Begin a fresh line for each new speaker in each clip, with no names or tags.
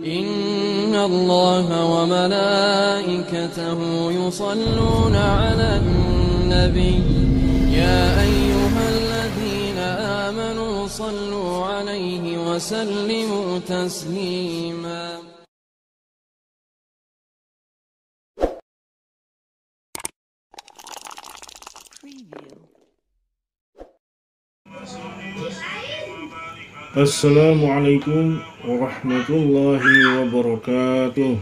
إن الله وملائكته يصلون على النبي يا أيها الذين آمنوا صلوا عليه وسلموا تسليما.
Assalamualaikum warahmatullahi wabarakatuh.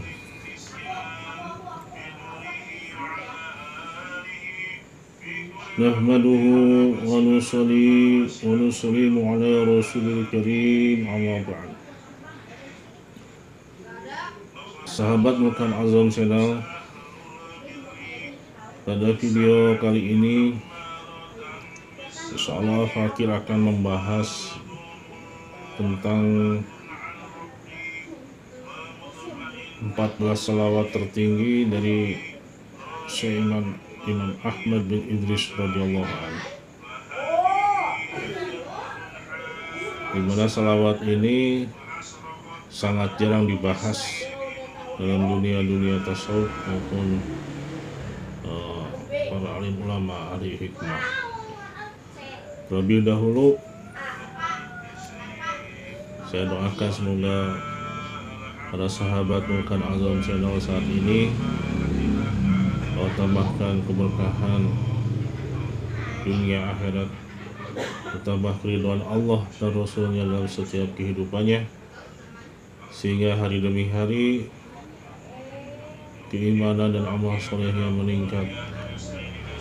Nahmaduhu wa nusalli wa nusallimu ala rasulil karim, amma ba'd. Sahabat Mulkan Azam Channel, pada video kali ini insyaallah Fakir akan membahas tentang 14 salawat tertinggi dari Syekh Imam Ahmad bin Idris radhiyallahu anhu. Di mana salawat ini sangat jarang dibahas dalam dunia tasawuf maupun para alim ulama ahli hikmah. Terlebih dahulu saya doakan semoga para sahabat Mulkan Azam Channel saat ini Allah tambahkan keberkahan dunia akhirat, bertambah keridhaan Allah dan Rasulnya dalam setiap kehidupannya, sehingga hari demi hari keimanan dan amal solehnya meningkat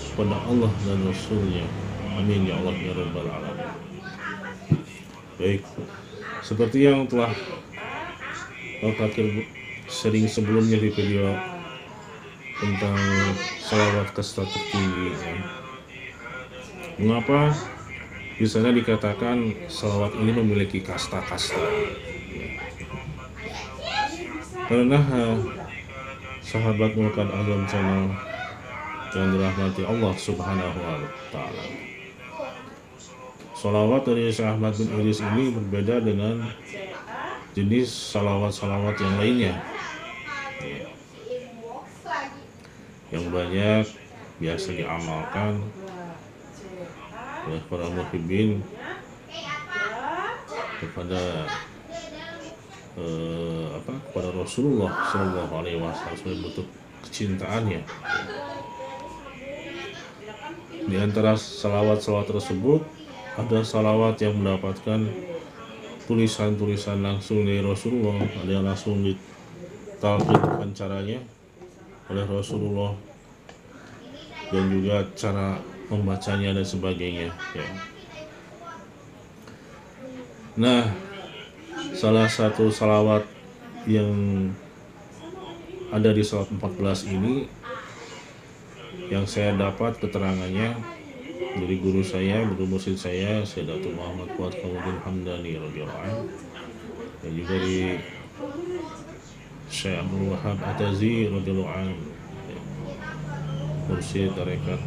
kepada Allah dan Rasulnya. Amin ya Allah ya Rabbal Alamin. Baik, seperti yang telah Fakir sering sebelumnya di video tentang salawat kasta tertinggi, mengapa di sana dikatakan salawat ini memiliki kasta-kasta? Karena sahabat Mulkan Azam Channel yang dirahmati Allah Subhanahu wa Ta'ala, salawat dari Syekh Ahmad bin Idris ini berbeda dengan jenis salawat-salawat yang lainnya yang banyak biasa diamalkan oleh para muhibbin kepada kepada Rasulullah Shallallahu Alaihi Wasallam sebagai bentuk kecintaannya. Di antara salawat-salawat tersebut ada salawat yang mendapatkan tulisan-tulisan langsung dari Rasulullah, ada yang langsung ditalqinkan caranya oleh Rasulullah dan juga cara membacanya dan sebagainya, ya. Nah, salah satu salawat yang ada di salawat 14 ini yang saya dapat keterangannya dari guru saya, guru murid saya, Sayyidatul Muhammad Fuad Kamuddin Hamdani radhiyallahu anhu, dan juga di Syekh Abdul Wahab Atazi radhiyallahu anhu, mursyid tarekat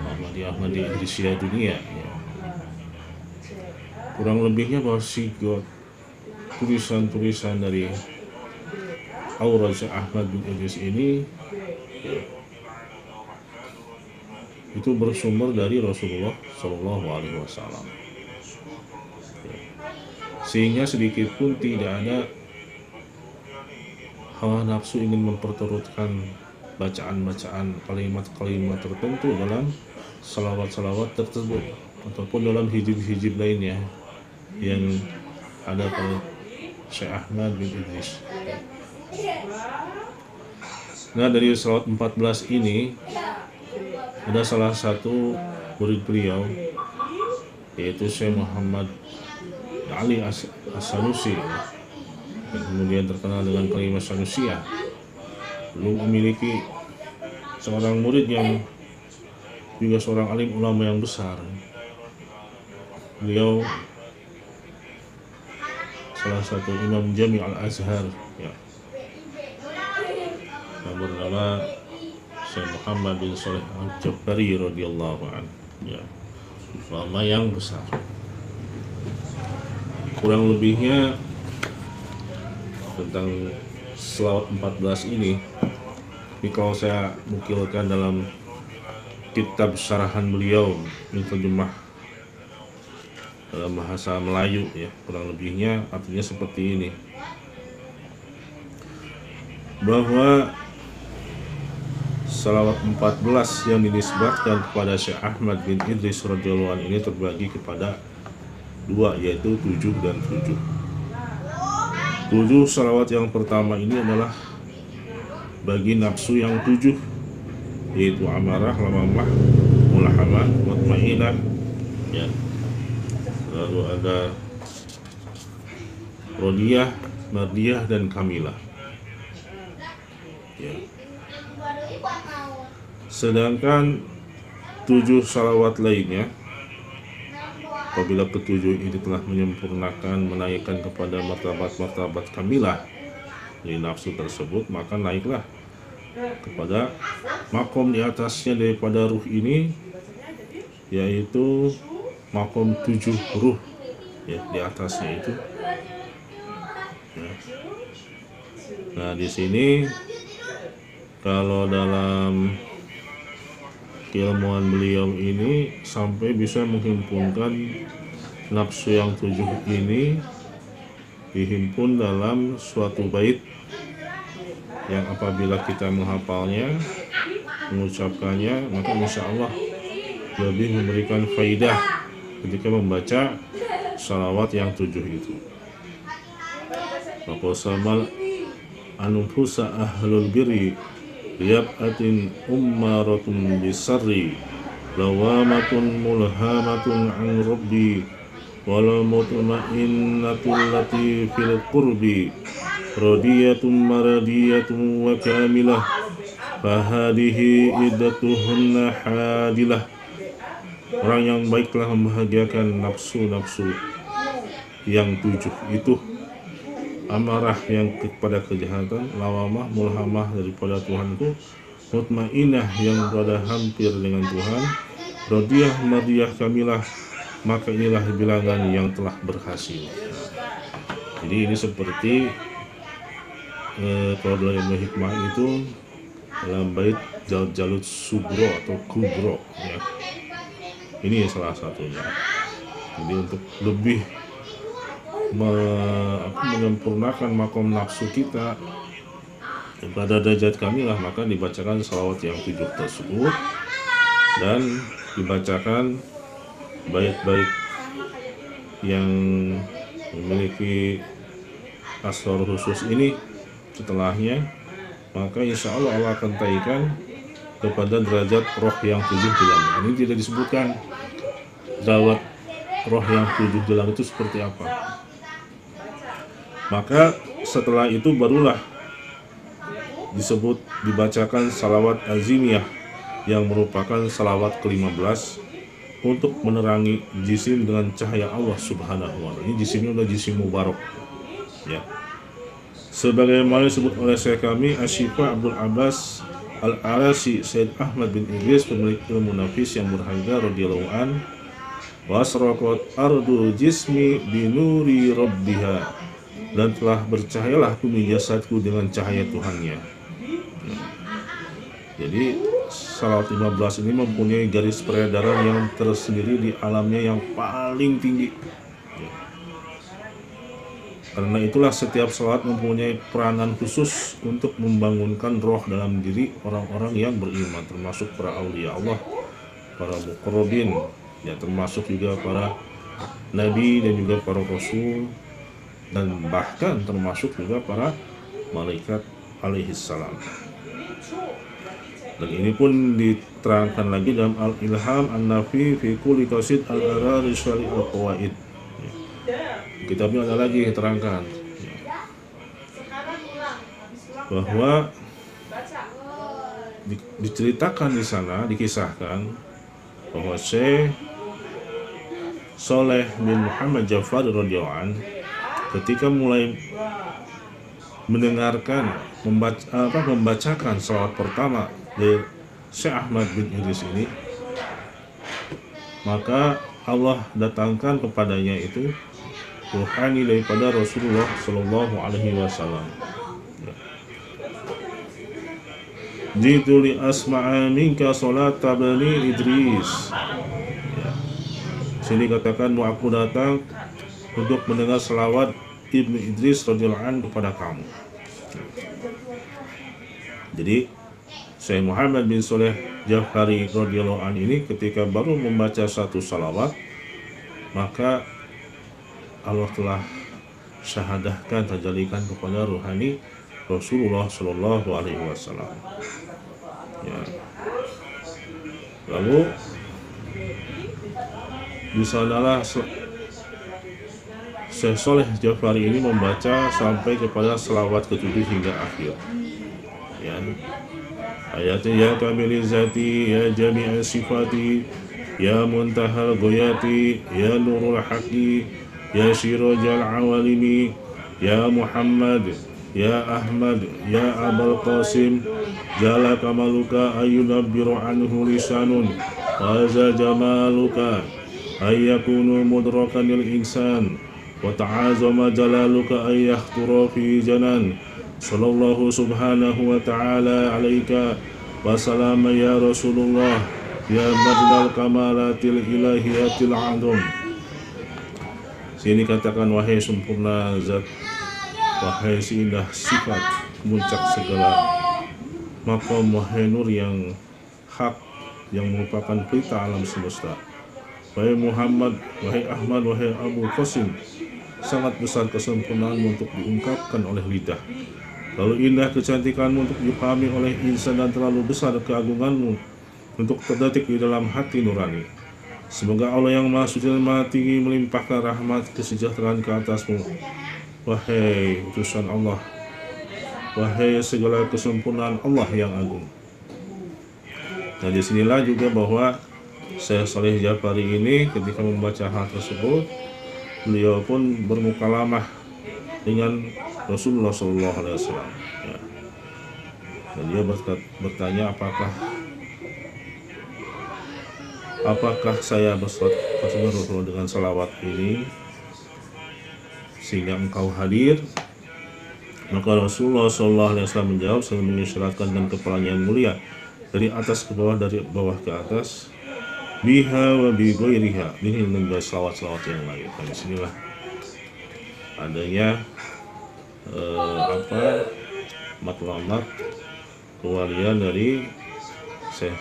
Ahmadiyah Idrisiyah dunia, ya. Kurang lebihnya bahwa sigot tulisan-tulisan dari aura Syekh Ahmad bin Idris ini, ya, itu bersumber dari Rasulullah Shallallahu Alaihi Wasallam, sehingga sedikit pun tidak ada hawa nafsu ingin memperturutkan bacaan-bacaan kalimat-kalimat tertentu dalam salawat-salawat tersebut ataupun dalam hijib-hijib lainnya yang ada pada Syekh Ahmad bin Idris. Nah, dari salawat 14 ini ada salah satu murid beliau, yaitu Syekh Muhammad Ali As-Sanusi, yang kemudian terkenal dengan kalimat Sanusiyah. Belum memiliki seorang murid yang juga seorang alim ulama yang besar. Beliau salah satu Imam Jami Al-Azhar, ya, yang bernama Syekh Muhammad bin Shalih Al-Jabbari radhiyallahu anhu, ya, ulama yang besar. Kurang lebihnya tentang selawat 14 ini kalau saya nukilkan dalam kitab syarahan beliau, ini terjemah dalam bahasa Melayu ya, kurang lebihnya artinya seperti ini, bahwa salawat 14 yang dinisbatkan kepada Syekh Ahmad bin Idris radhiyallahu anhu ini terbagi kepada dua, yaitu 7 dan 7. 7 salawat yang pertama ini adalah bagi nafsu yang 7, yaitu amarah, lamamah, mulahamah, mutmainah ya. Lalu ada rodiyah, mardiyah, dan kamilah ya. Sedangkan 7 salawat lainnya, apabila ketujuh ini telah menyempurnakan, menaikkan kepada martabat-martabat kamilah dari nafsu tersebut, maka naiklah kepada makom di atasnya daripada ruh ini, yaitu makom 7 ruh ya, di atasnya itu ya. Nah di sini kalau dalam keilmuan beliau ini sampai bisa menghimpunkan nafsu yang 7 ini dihimpun dalam suatu bait yang apabila kita menghafalnya, mengucapkannya, maka insya Allah lebih memberikan faidah ketika membaca salawat yang 7 itu. Waqasamal anufusa ahlul birri liyab'atin ummaratun bisarri lawamatun mulhamatun an rabbi wala mutma'innatul lati fil qurbi radiyatun maradiyatun wa kamilah fahadihi iddatuhunna hadilah. Orang yang baik telah membahagiakan nafsu-nafsu yang 7 itu, amarah yang kepada kejahatan, lawamah, mulhamah daripada Tuhanku, mutmainah yang berada hampir dengan Tuhan, radiyah, mardiyah, kamilah, maka inilah bilangan yang telah berhasil. Jadi ini seperti kalau dalam ilmu hikmah itu dalam bait Jalut Subro atau Kubro ya. Ini salah satunya. Jadi untuk lebih menyempurnakan makom nafsu kita pada derajat kamilah, maka dibacakan salawat yang 7 tersebut dan dibacakan bait-bait yang memiliki asrar khusus ini setelahnya, maka insya Allah Allah akan taikkan kepada derajat roh yang 7 gelang. Ini tidak disebutkan derajat roh yang 7 gelang itu seperti apa. Maka setelah itu barulah disebut dibacakan salawat azimiyah yang merupakan salawat ke-15 untuk menerangi jisim dengan cahaya Allah Subhanahu wa ta'ala. Ini jisimnya adalah jisim mubarak ya. Sebagaimana disebut oleh Syekh kami Asy-Syifa Abdul Abbas Al-Arasi Said Ahmad bin Idris, pemilik ilmu nafis yang berharga radhiyallahu an, wasraqat ardu jismi binuri rabbiha, dan telah bercahayalah bumi jasadku dengan cahaya Tuhannya. Jadi salawat 15 ini mempunyai garis peredaran yang tersendiri di alamnya yang paling tinggi. Karena itulah setiap salawat mempunyai peranan khusus untuk membangunkan roh dalam diri orang-orang yang beriman, termasuk para aulia Allah, para muqarrabin, ya, termasuk juga para nabi dan juga para rasul, dan bahkan termasuk juga para malaikat alaihissalam. Dan ini pun diterangkan lagi dalam Al-Ilham An-Nafi fi kulli qasid al-arari syari al-qawaid. Kitabnya ada lagi diterangkan bahwa diceritakan di sana, dikisahkan bahwa Syekh Saleh bin Muhammad Jafar radhiyallahu anhu ketika mulai mendengarkan membacakan salawat pertama dari Syekh Ahmad bin Idris ini, maka Allah datangkan kepadanya itu ruhani daripada Rasulullah Sallallahu Alaihi Wasallam. Jitu li asma'a minka salata bani Idris. Sini katakan, mau aku datang untuk mendengar selawat Ibnu Idris radhiyallahu anhu kepada kamu. Jadi Syekh Muhammad bin Shalih Jafari radhiyallahu anhu ini ketika baru membaca satu salawat, maka Allah telah syahadahkan, tajalikan kepada ruhani Rasulullah Shallallahu Alaihi Wasallam. Ya. Lalu di sanalah Syekh Shalih Jafari ini membaca sampai kepada selawat ketujuh hingga akhir. Ya. Ayatnya, ya kamil zati, ya jami'a sifati, ya muntahal goyati, ya nurul haqi, ya sirajal awalimi, ya Muhammad, ya Ahmad, ya Abul Qasim, jala kamaluka ayunabbiru anhu lisanun, waza jamaluka ayyakunu mudrakan lil insan, wa ta'azama jalaluka ayyakhtura fi janan. Sallallahu subhanahu wa ta'ala alaika wa salama ya Rasulullah, ya badal kamalatil ilahiyatil adum. Sini katakan, wahai sempurna zat, wahai seindah sifat, puncak segala maqam, wahai nur yang hak, yang merupakan pelita alam semesta. Wahai Muhammad, wahai Ahmad, wahai Abu Qasim, sangat besar kesempurnaanmu untuk diungkapkan oleh lidah, lalu indah kecantikanmu untuk dipahami oleh insan, dan terlalu besar keagunganmu untuk terdetik di dalam hati nurani. Semoga Allah yang Maha Suci dan Maha Tinggi melimpahkan rahmat kesejahteraan ke atasmu, wahai utusan Allah, wahai segala kesempurnaan Allah yang agung. Nah, disinilah juga bahwa Syekh Shalih Jafari ini ketika membaca hal tersebut, beliau pun bermukalamah dengan Rasulullah Sallallahu Alaihi Wasallam. Ya. Dan dia bertanya, apakah saya bersolat dengan salawat ini sehingga engkau hadir? Maka Rasulullah Sallallahu Alaihi Wasallam menjawab sambil mengisyaratkan dengan kepalanya yang mulia dari atas ke bawah, dari bawah ke atas, biha wa bi ghairiha, dengan salawat-salawat yang lain. Dan disinilah adanya matlamat kewalian dari Syekh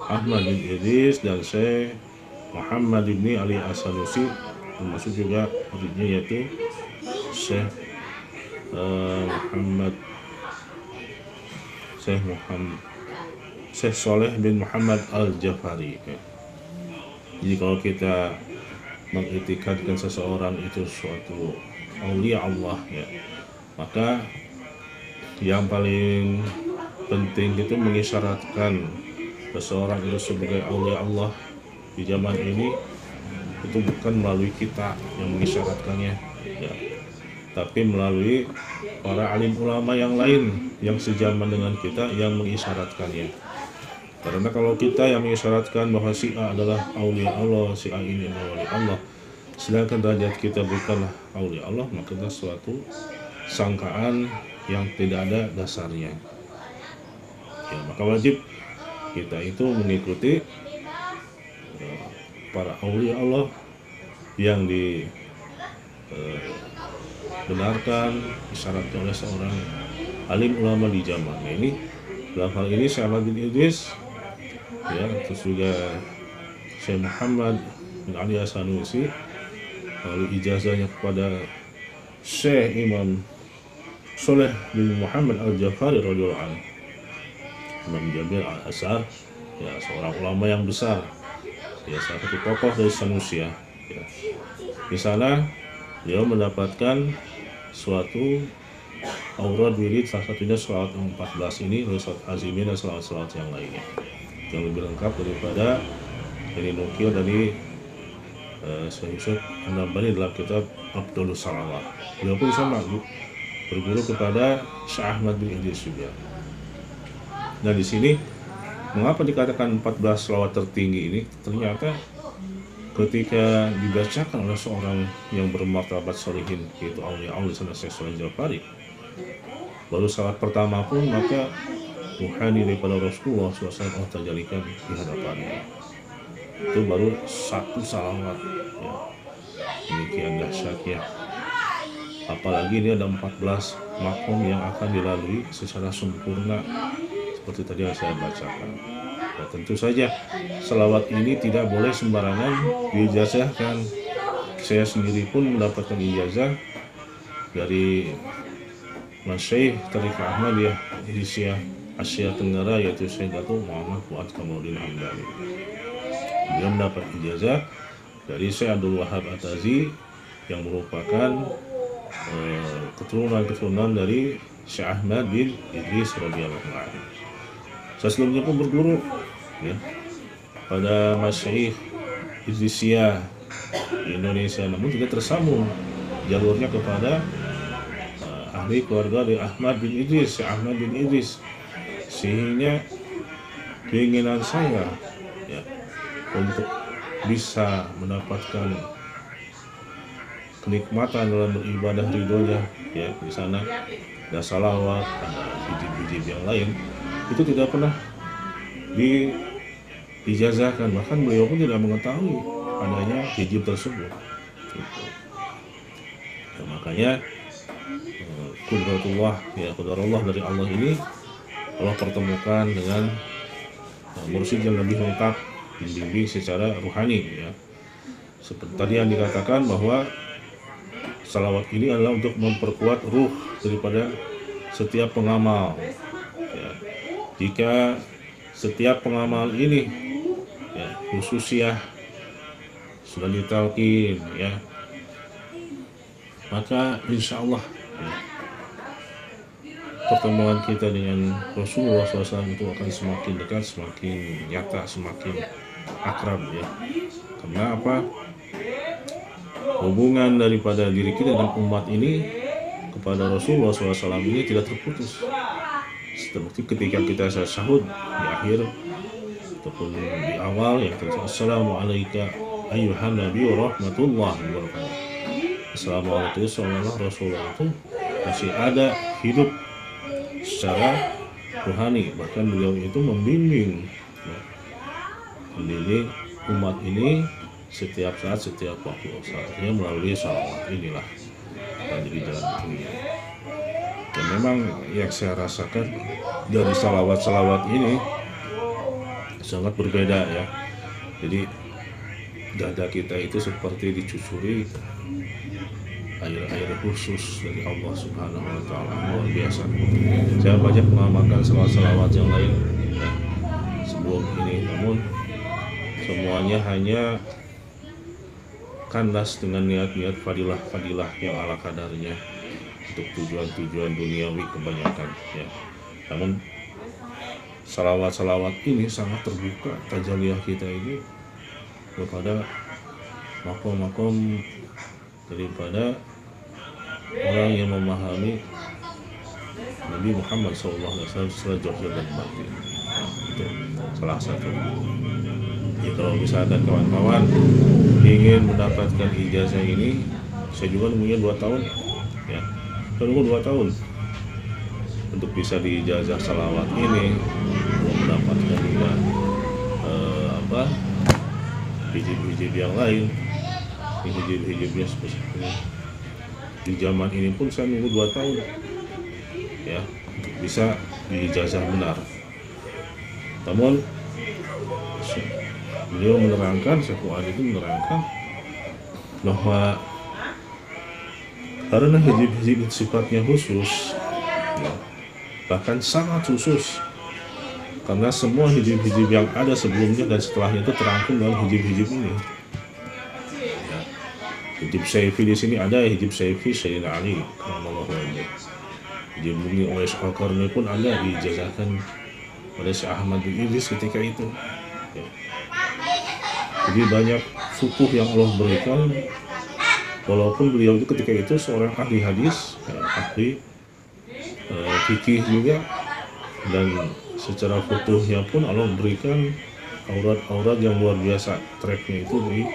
Ahmad bin Idris dan Syekh Muhammad bin Ali As-Sanusi, termasuk juga muridnya yaitu Syekh Shalih bin Muhammad Al-Jafari. Jadi kalau kita mengitikadkan seseorang itu suatu aulia Allah, ya, maka yang paling penting itu mengisyaratkan seseorang itu sebagai aulia Allah di zaman ini itu bukan melalui kita yang mengisyaratkannya, ya, tapi melalui para alim ulama yang lain yang sejaman dengan kita yang mengisyaratkannya. Karena kalau kita yang mengisyaratkan bahwa si A adalah aulia Allah, si A ini adalah wali Allah, sedangkan derajat kita bukanlah aulia Allah, maka itu suatu sangkaan yang tidak ada dasarnya. Ya, maka wajib kita itu mengikuti para aulia Allah yang dibenarkan, disyaratkan oleh seorang alim ulama di zaman. Nah, ini dalam hal ini Syekh Ahmad bin Idris, ya, terus juga Syekh Muhammad bin Ali As-Sanusi, lalu ijazahnya kepada Syekh Imam Shalih bin Muhammad Al-Jafari radhiyallahu anhu, Imam Jabir Al-Asar, ya, seorang ulama yang besar, ya, salah satu tokoh dari Sanusi, ya. Di sana dia mendapatkan suatu aurad wirid, salah satunya selawat 14 ini, lalu selawat azimin dan selawat-selawat yang lainnya yang lebih lengkap daripada ini nukil dari Syekh Yusuf An-Nabhani dalam kitab Abdulus Salawat. Beliau pun sama berguru kepada Syekh Ahmad bin Idris juga. Nah, di sini mengapa dikatakan 14 selawat tertinggi ini? Ternyata ketika dibacakan oleh seorang yang bermartabat solihin, yaitu aulia Allah Syekh Shalih Jafari, baru salat pertama pun maka ruhani daripada Rasulullah SAW Allah terjadikan di hadapannya. Itu baru satu salawat ya. Demikian dahsyatnya. Apalagi ini ada 14 makom yang akan dilalui secara sempurna seperti tadi yang saya bacakan. Ya, tentu saja selawat ini tidak boleh sembarangan diijazahkan. Saya sendiri pun mendapatkan ijazah dari Masyaikh Tariqah Ahmadiyah Indonesia Asia Tenggara, yaitu Syekh Datuk Muhammad Fuad Kamaludin Hamdani. Dia mendapat ijazah dari Syekh Abdul Wahab Atazi yang merupakan keturunan dari Syekh Ahmad bin Idris radhiyallahu anhu. Saya sebelumnya pun berguru ya, pada Masyaikh Idrisia di Indonesia, namun tidak tersambung jalurnya kepada ahli keluarga dari Ahmad bin Idris, Syekh Ahmad bin Idris, sehingga keinginan saya ya, untuk bisa mendapatkan kenikmatan dalam beribadah ridhonya ya, di sana ada salawat, ada hijab-hijab yang lain, itu tidak pernah diijazahkan, bahkan beliau pun tidak mengetahui adanya hijab tersebut gitu. Ya, makanya qudratullah ya, qudratullah dari Allah ini Allah pertemukan dengan mursyid yang lebih lengkap, membimbing secara ruhani ya. Seperti tadi yang dikatakan bahwa salawat ini adalah untuk memperkuat ruh daripada setiap pengamal ya. Jika setiap pengamal ini ya, khususnya sudah ditalqin ya, maka insya Allah ya, pertemuan kita dengan Rasulullah SAW itu akan semakin dekat, semakin nyata, semakin akrab ya. Karena apa? Hubungan daripada diri kita dan umat ini kepada Rasulullah SAW ini tidak terputus. Seperti ketika kita syahud di akhir ataupun di awal yang terjadi Assalamualaikum ayyuhan nabi wa rahmatullahi wa barakatuh. Assalamualaikum sallallahu Rasulullah itu masih ada hidup secara rohani, bahkan beliau itu membimbing umat ini setiap saat, setiap waktu, saatnya melalui salawat inilah menjadi jalan dunia. Dan memang yang saya rasakan dari salawat-salawat ini sangat berbeda ya. Jadi dada kita itu seperti dicucuri air-air khusus dari Allah Subhanahu wa Ta'ala, luar biasa. Saya banyak mengamalkan salawat-salawat yang lain ya, sebelum ini, namun semuanya hanya kandas dengan niat-niat fadilah-fadilah yang ala kadarnya untuk tujuan-tujuan duniawi kebanyakan ya. Namun salawat-salawat ini sangat terbuka tajalliyah kita ini kepada makom-makom daripada orang yang memahami Nabi Muhammad SAW secara zahir dan batin. Itu salah satu. Ya, kalau misalkan kawan-kawan ingin mendapatkan ijazah ini, saya juga nunggunya 2 tahun ya. Saya nunggu 2 tahun untuk bisa diijazah salawat ini, belum mendapatkan juga hijab-hijab yang lain, hijab-hijabnya spesifiknya. Di zaman ini pun saya nunggu 2 tahun ya, untuk bisa diijazah benar. Namun beliau menerangkan, Syekh Fuad itu menerangkan bahwa karena hijab-hijab sifatnya khusus ya, bahkan sangat khusus, karena semua hijab-hijab yang ada sebelumnya dan setelahnya itu terangkum dalam hijab-hijab ini ya. Hijab Saifi di sini ada, hijab Saifi Sayyidina Ali radhiyallahu anhu. Hijab Bumi Uwais Al-Qarni pun ada, diijazahkan oleh Syekh Ahmad bin Idris ketika itu ya. Jadi banyak futuh yang Allah berikan, walaupun beliau itu ketika itu seorang ahli hadis, ahli fikih juga, dan secara futuhnya pun Allah berikan aurat-aurat yang luar biasa. Tracknya itu di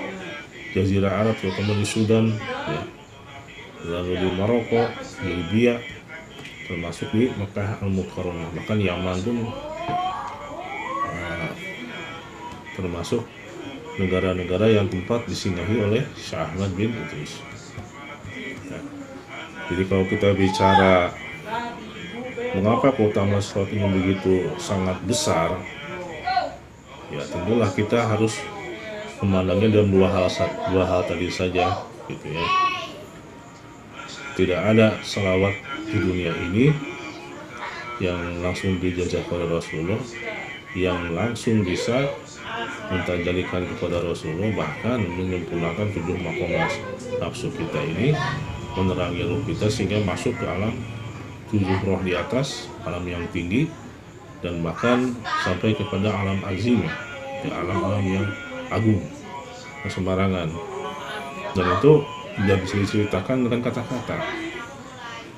Jazirah Arab, terutama di Sudan, ya, lalu di Maroko, di Libya, termasuk di Mekah Al-Mukarramah. Bahkan Yaman pun termasuk negara-negara yang tempat disinggahi oleh Syekh Ahmad bin Idris. Ya. Jadi kalau kita bicara mengapa keutamaan sholat ini begitu sangat besar, ya tentulah kita harus memandangnya dalam dua hal tadi saja, gitu ya. Tidak ada salawat di dunia ini yang langsung dijajah oleh Rasulullah, yang langsung bisa mentajalikan kepada Rasulullah, bahkan menyempurnakan 7 maqamat nafsu kita ini, menerangi ruh kita sehingga masuk ke alam 7 roh di atas, alam yang tinggi, dan bahkan sampai kepada alam azim, ke alam-alam yang agung, sembarangan. Dan itu tidak bisa diceritakan dengan kata-kata,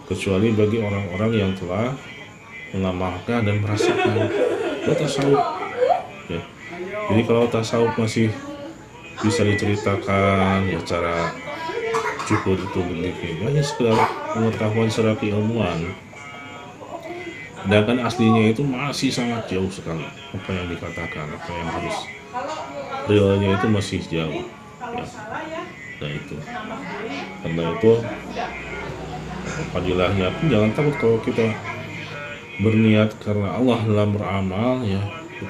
kecuali bagi orang-orang yang telah mengamalkan dan merasakan tasawuf. Ya. Jadi kalau tasawuf masih bisa diceritakan ya cara cukup itu begitu, hanya sekedar pengetahuan secara keilmuan, sedangkan aslinya itu masih sangat jauh sekali. Apa yang dikatakan, apa yang harus realnya itu masih jauh, ya. Nah itu, karena itu fadilahnya pun jangan takut kalau kita berniat karena Allah dalam beramal, ya,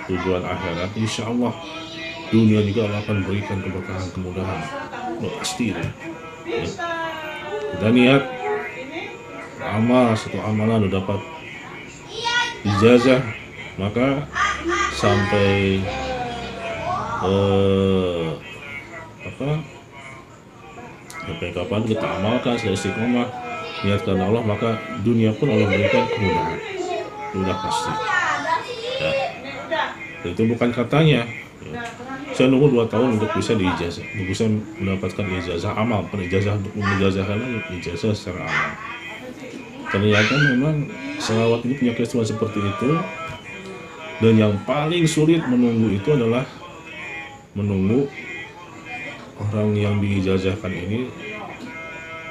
tujuan akhirat, insya Allah dunia juga Allah akan berikan keberkahan, kemudahan. Pasti itu, ya. Kita niat amal, satu amalan udah dapat ijazah, maka sampai sampai kapan kita amalkan secara istiqomah niat karena Allah, maka dunia pun Allah berikan kemudahan. Sudah pasti, ya. Itu bukan katanya, ya. Saya nunggu 2 tahun untuk bisa diijazah, untuk bisa mendapatkan ijazah amal, bukan ijazah untuk menijazahkan lagi, ijazah secara amal. Ternyata memang selawat ini punya keistimewaan seperti itu, dan yang paling sulit menunggu itu adalah menunggu orang yang diijazahkan ini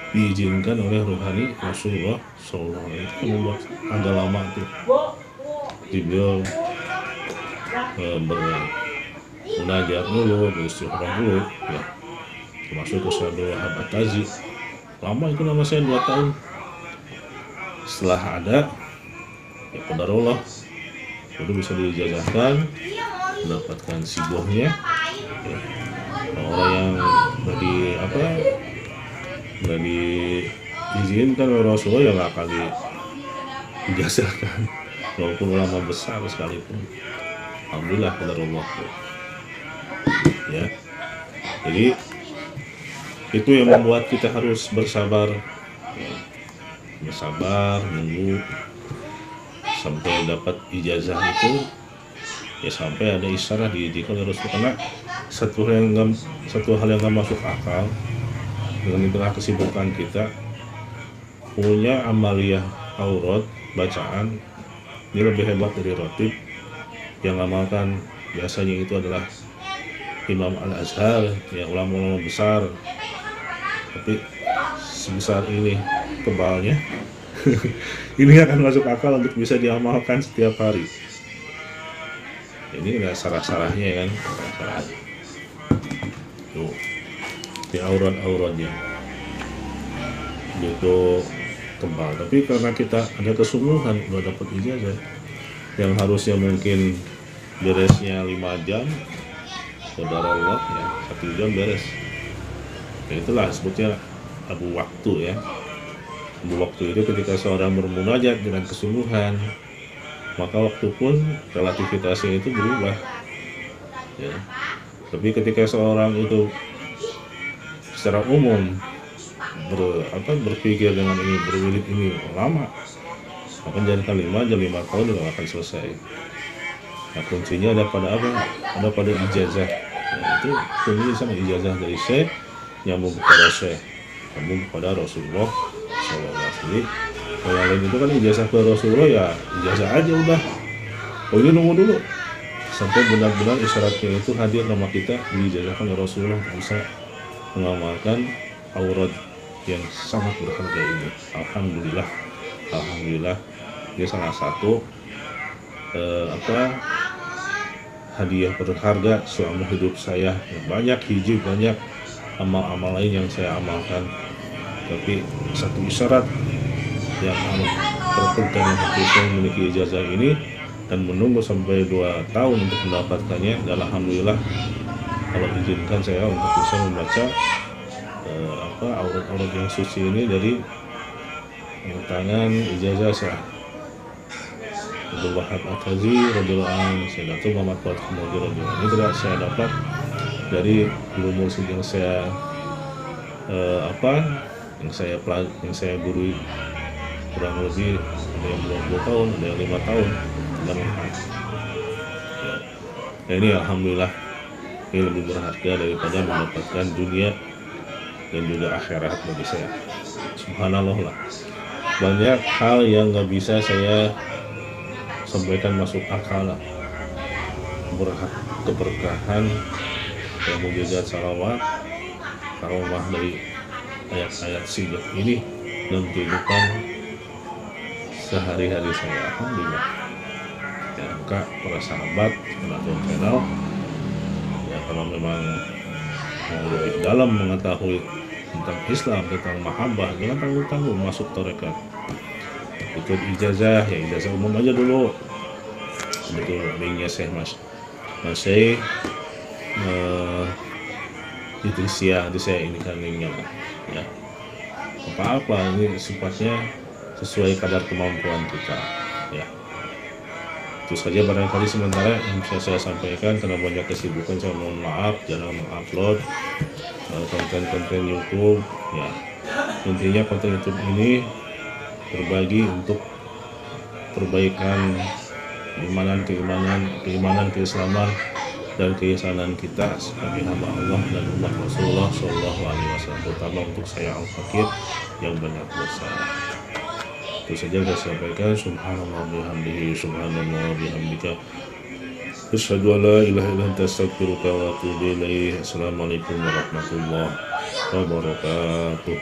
diizinkan oleh ruhani Rasulullah SAW. Itu membuat agak lama tuh. Di beliau bermunajat dulu, beristighfar dulu, ya. Termasuk ke Syekh Wahab At-Tazi. Lama itu nama saya 2 tahun. Setelah ada, ya qadarullah, itu bisa diijazahkan, mendapatkan sibohnya, ya. Orang yang nggak diizinkan oleh Rasulullah ya nggak akan diijazahkan, walaupun ulama besar sekalipun. Alhamdulillah qadarullah, ya. Jadi itu yang membuat kita harus bersabar, ya. Bersabar nunggu sampai dapat ijazah itu, ya, sampai ada isyarat diizinkan oleh Rasul. Karena satu hal yang nggak masuk akal dengan di tengah kesibukan kita punya amaliyah aurat bacaan ini lebih hebat dari rotib yang ngamalkan. Biasanya itu adalah Imam Al-Azhar, ya, ulama-ulama besar, tapi sebesar ini kebalnya ini akan masuk akal untuk bisa diamalkan setiap hari. Ini nggak salah-salahnya kan, salah. Tuh, di aurat-auratnya gitu tebal, tapi karena kita ada kesungguhan udah dapat ijazah yang harusnya mungkin beresnya 5 jam, qadarullah, ya 1 jam beres. Ya, itulah sebutnya abu waktu, ya. Abu waktu itu ketika seorang bermunajat dengan kesungguhan, maka waktu pun relativitasnya itu berubah, ya. Tapi ketika seorang itu secara umum berpikir dengan ini, berwirid ini lama, maka jadikan 5 tahun juga akan selesai. Nah, kuncinya ada pada apa? Ada pada ijazah. Nah, itu kuncinya sama ijazah dari Syekh nyambung kepada Syekh, nyambung kepada Rasulullah SAW. Kalau yang lain itu kan ijazah ke Rasulullah, ya ijazah aja udah. Oh, ini nunggu dulu sampai benar-benar isyaratnya itu hadir nama kita diijazahkan oleh Rasulullah, bisa mengamalkan aurat yang sangat berharga ini. Alhamdulillah ini salah satu hadiah berharga selama hidup saya. Banyak amal-amal lain yang saya amalkan, tapi satu syarat yang terpenting untuk saya memiliki ijazah ini dan menunggu sampai 2 tahun untuk mendapatkannya. Dan alhamdulillah kalau izinkan saya untuk bisa membaca aurat yang suci ini dari tangan ijazah saya Abdul Wahab At-Tazi radhiyallahu anhu, Sayyidatul Muhammad Fuad Khamudi radhiyallahu anhu. Ini tidak saya dapat dari guru mursyid yang saya yang saya gurui kurang lebih ada yang 20 tahun, ada yang 5 tahun dan ya, ini alhamdulillah ini lebih berharga daripada mendapatkan dunia dan juga akhirat bagi saya. Subhanallah lah, banyak hal yang nggak bisa saya sampaikan masuk akal lah. Keberkahan yang mujizat salawat karomah dari ayat-ayat sidak ini dalam kehidupan sehari-hari saya. Alhamdulillah ya, maka para sahabat penonton channel ya, kalau memang mau lebih dalam mengetahui tentang Islam, tentang mahabbah, jangan tanggung-tanggung masuk tarekat, ikut ijazah ya, ijazah umum aja dulu. Betul linknya saya masih Idrisia, nanti saya ini kan linknya ya. Apa-apa ini sifatnya sesuai kadar kemampuan kita ya. Itu saja barangkali sementara yang bisa saya sampaikan, karena banyak kesibukan saya mohon maaf jarang mengupload konten-konten YouTube ya. Intinya konten YouTube ini berbagi untuk perbaikan keimanan, keislaman dan keihsanan kita sebagai hamba Allah dan umat Rasulullah Shallallahu Alaihi Wasallam, terutama untuk saya al-fakir yang banyak dosa. Itu saja saya sampaikan. Subhanallah bihamdihi, subhanallah bihamdika, asyhadu an la ilaha illa anta, astaghfiruka wa atubu ilaik. Assalamualaikum warahmatullahi wabarakatuh.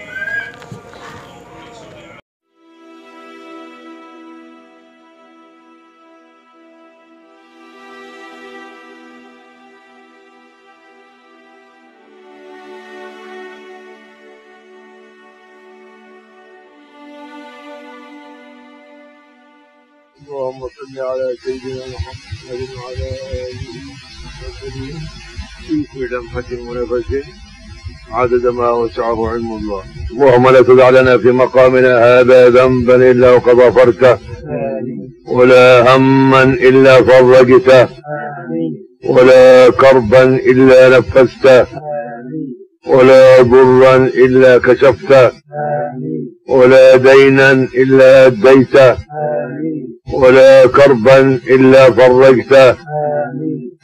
اللهم صل على سيدنا محمد وعلى آله وصحبه في كل لمحة ونفس عدد ما وسعه علم الله. اللهم لا تدع لنا في مقامنا هذا ذنبا إلا وقد غفرته، ولا هما إلا فرجته، ولا كربا إلا نفسته، ولا ضرا إلا كشفته، ولا دينا إلا أديته، ولا كربا إلا فرجته،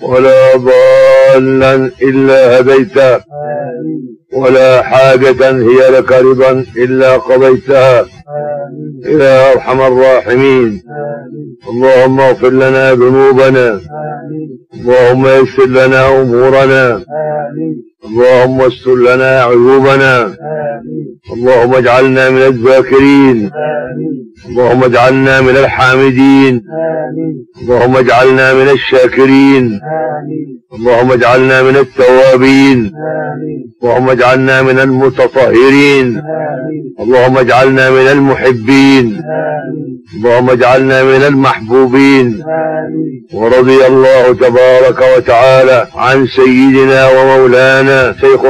ولا ضالا إلا هديته، ولا حاجة هي لك رضا إلا قضيتها يا أرحم الراحمين. اللهم اغفر لنا ذنوبنا، اللهم يسر لنا أمورنا، اللهم استر لنا عيوبنا، اللهم اجعلنا من الذاكرين، اللهم اجعلنا من الحامدين، اللهم اجعلنا من الشاكرين، اللهم اجعلنا من التوابين، اللهم اجعلنا من المتطهرين، اللهم اجعلنا من المحبين، اللهم اجعلنا من المحبوبين. ورضي الله تبارك وتعالى عن سيدنا ومولانا شيخ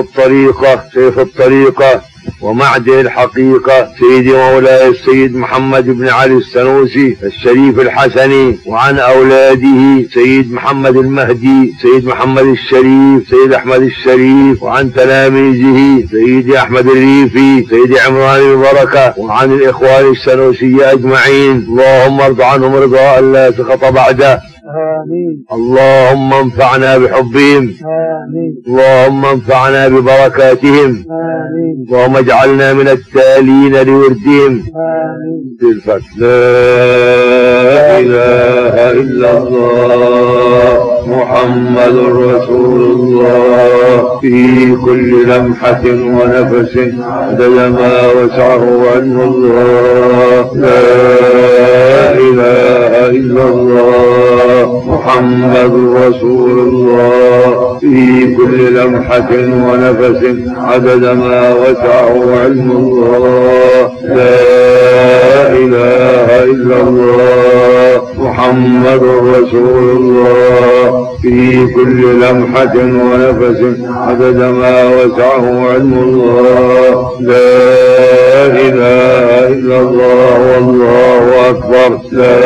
الطريقة ومعدن الحقيقة سيدي مولاي السيد محمد بن علي السنوسي الشريف الحسني، وعن أولاده سيد محمد المهدي، سيد محمد الشريف، سيد أحمد الشريف، وعن تلاميذه سيدي أحمد الريفي، سيدي عمران البركة، وعن الإخوان السنوسية أجمعين. اللهم ارض عنهم رضا لا سخط بعده. اللهم انفعنا بحبهم، اللهم انفعنا ببركاتهم، اللهم اجعلنا من التالين لوردهم. لا إله إلا الله محمد رسول الله في كل لمحة ونفس عدد ما وسعه علم الله. لا إله إلا الله محمد رسول الله في كل لمحة ونفس عدد ما وسعه علم الله. لا إله إلا الله محمد رسول الله في كل لمحة ونفس عدد ما وسعه علم الله. لا إله إلا الله والله أكبر. لا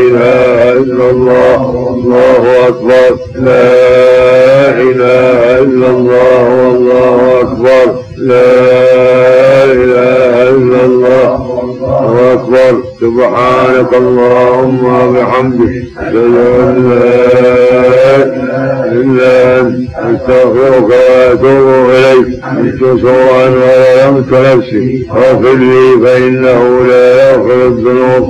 إله إلا الله والله أكبر. لا إله إلا الله والله أكبر. لا إله إلا الله والله أكبر. سبحانك اللهم وبحمدك أشهد أن لا إله إلا أنت أستغفرك وأتوب إليك. عملت سوءا وظلمت نفسي فاغفر لي فإنه لا يغفر الذنوب.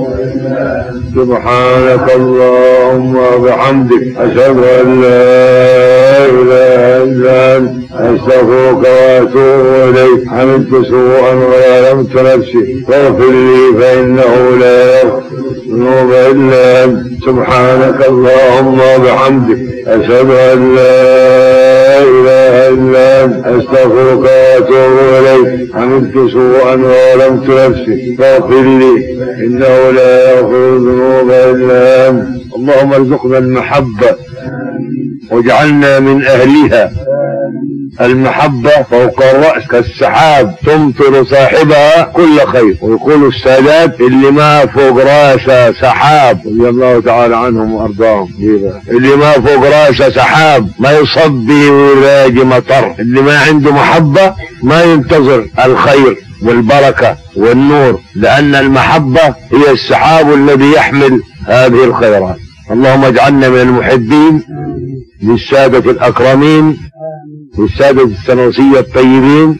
سبحانك اللهم وبحمدك أشهد أن لا إله إلا أنت أستغفرك وأتوب إليك. عملت سوءا وظلمت نفسي فاغفر لي فإنه لا يغفر الذنوب إلا أنت. سبحانك اللهم وبحمدك أشهد أن لا إله إلا أنت أستغفرك وأتوب إليك. عملت سوءا وظلمت نفسي فاغفر لي إنه لا يغفر الذنوب إلا أنت. اللهم ارزقنا المحبة واجعلنا من أهلها. المحبة فوق الرأس كالسحاب تمطر صاحبها كل خير. ويقول السادات اللي ما فوق راسه سحاب رضي الله تعالى عنهم وأرضاهم، اللي ما فوق راسه سحاب ما يصبي ويلاقي مطر. اللي ما عنده محبة ما ينتظر الخير والبركة والنور، لأن المحبة هي السحاب الذي يحمل هذه الخيرات. اللهم اجعلنا من المحبين للسادة الأكرمين، للسادة السنوسية الطيبين،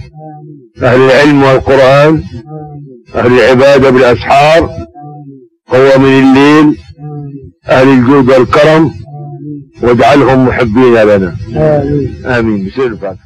أهل العلم والقرآن، أهل العبادة بالأسحار، قوام الليل، أهل الجود والكرم، واجعلهم محبين لنا. آمين. بسم الله.